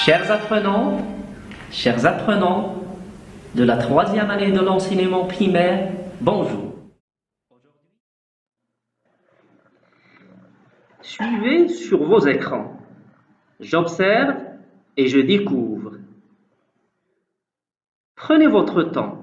Chers apprenants de la troisième année de l'enseignement primaire, bonjour. Suivez sur vos écrans. J'observe et je découvre. Prenez votre temps.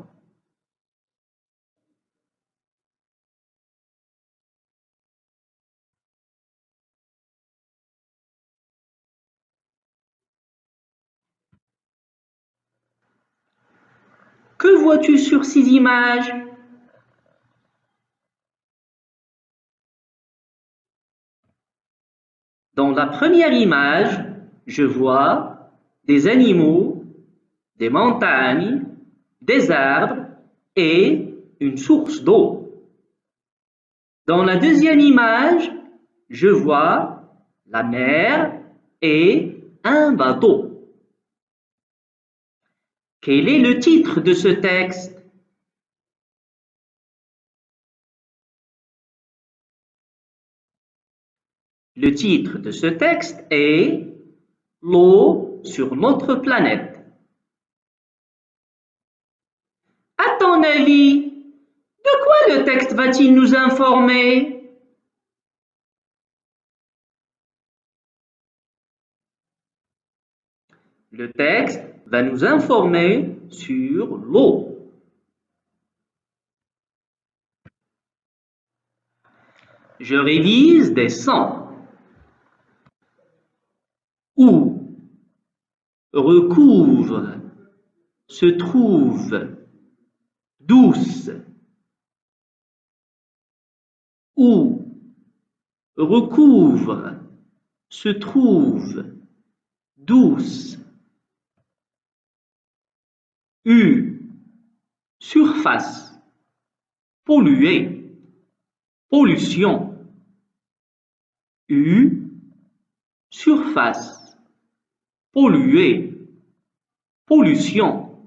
Que vois-tu sur ces images? Dans la première image, je vois des animaux, des montagnes, des arbres et une source d'eau. Dans la deuxième image, je vois la mer et un bateau. Quel est le titre de ce texte? Le titre de ce texte est « L'eau sur notre planète ». À ton avis, de quoi le texte va-t-il nous informer? Le texte va nous informer sur l'eau. Je révise des sons. Où, recouvre, se trouve, douce. Où, recouvre, se trouve, douce. Surface, polluer, pollution. Surface, polluer, pollution.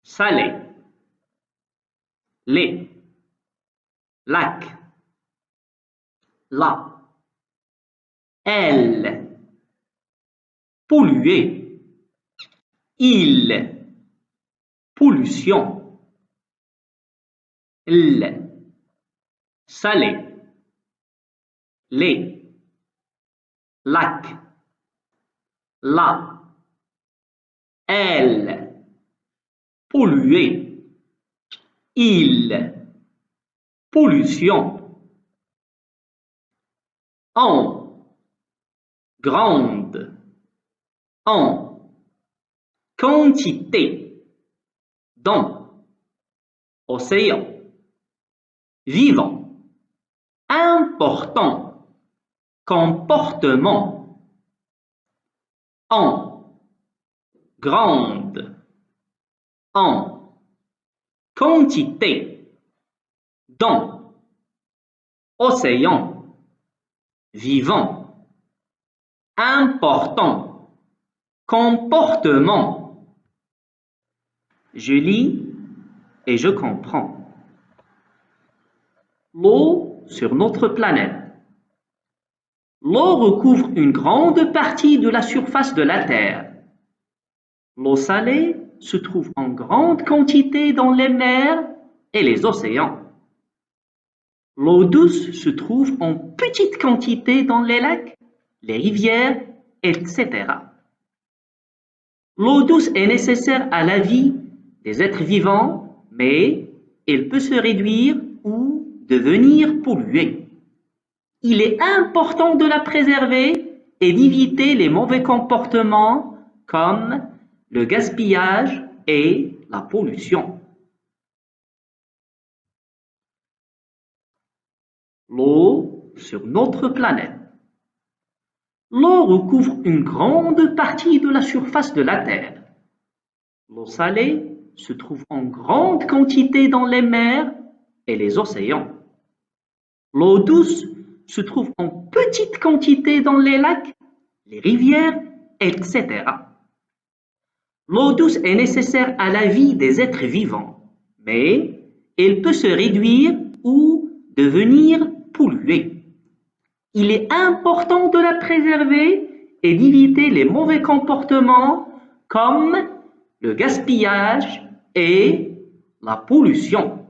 Salé, lait, lac, la. Elle, polluer, il, pollution. Salé, lait, lac, la. Elle, polluer, il, pollution. En, grande, en, quantité, dans, océan, vivant, important, comportement, en, grande, en, quantité, dans, océan, vivant, important, comportement. Je lis et je comprends. L'eau sur notre planète. L'eau recouvre une grande partie de la surface de la Terre. L'eau salée se trouve en grande quantité dans les mers et les océans. L'eau douce se trouve en petite quantité dans les lacs, les rivières, etc. L'eau douce est nécessaire à la vie des êtres vivants, mais elle peut se réduire ou devenir polluée. Il est important de la préserver et d'éviter les mauvais comportements comme le gaspillage et la pollution. L'eau sur notre planète. L'eau recouvre une grande partie de la surface de la Terre. L'eau salée se trouve en grande quantité dans les mers et les océans. L'eau douce se trouve en petite quantité dans les lacs, les rivières, etc. L'eau douce est nécessaire à la vie des êtres vivants, mais elle peut se réduire ou devenir polluée. il est important de la préserver et d'éviter les mauvais comportements comme le gaspillage et la pollution.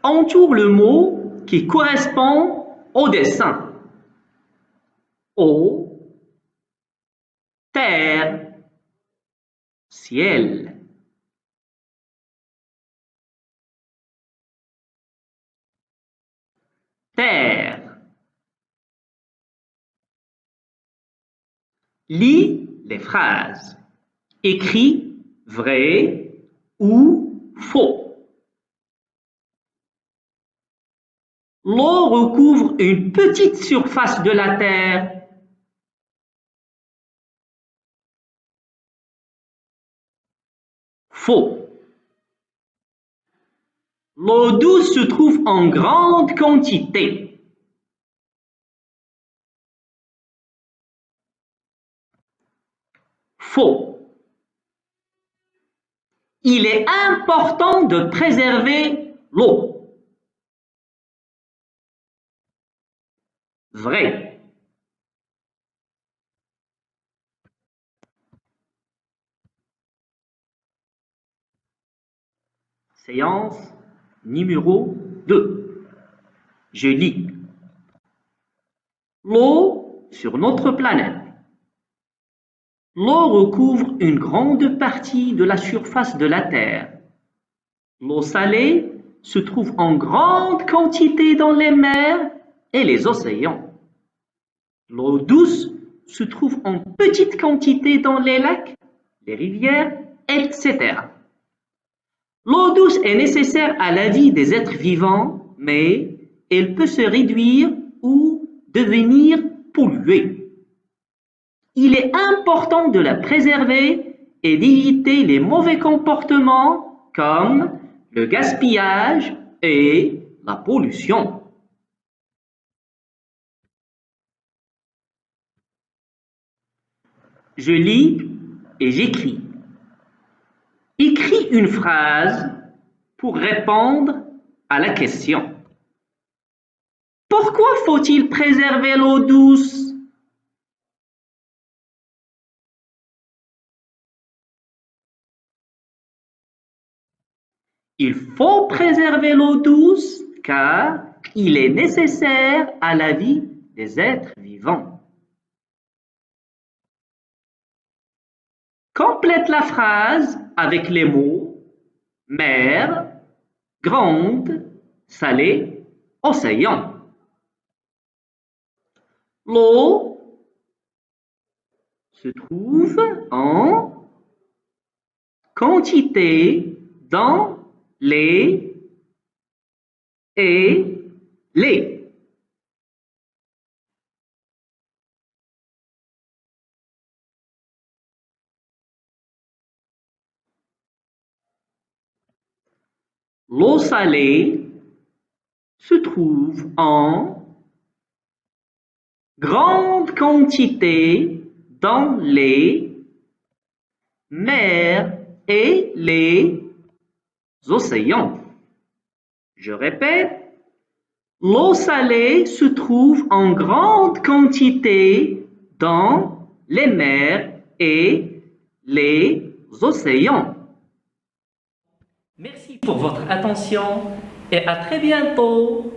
Entoure le mot qui correspond au dessin. Eau, terre, ciel. Terre. Lis les phrases. Écris vrai ou faux. L'eau recouvre une petite surface de la terre. Faux. L'eau douce se trouve en grande quantité. Faux. Il est important de préserver l'eau. Vrai. Séance numéro 2. Je lis. L'eau sur notre planète. L'eau recouvre une grande partie de la surface de la Terre. L'eau salée se trouve en grande quantité dans les mers et les océans. L'eau douce se trouve en petite quantité dans les lacs, les rivières, etc. L'eau douce est nécessaire à la vie des êtres vivants, mais elle peut se réduire ou devenir polluée. Il est important de la préserver et d'éviter les mauvais comportements comme le gaspillage et la pollution. Je lis et j'écris. Écris une phrase pour répondre à la question. Pourquoi faut-il préserver l'eau douce? Il faut préserver l'eau douce car il est nécessaire à la vie des êtres vivants. Complète la phrase avec les mots mer, grande, salée, océan. L'eau se trouve en quantité dans les et les. L'eau salée se trouve en grande quantité dans les mers et les océans. Je répète, l'eau salée se trouve en grande quantité dans les mers et les océans. Merci pour votre attention et à très bientôt.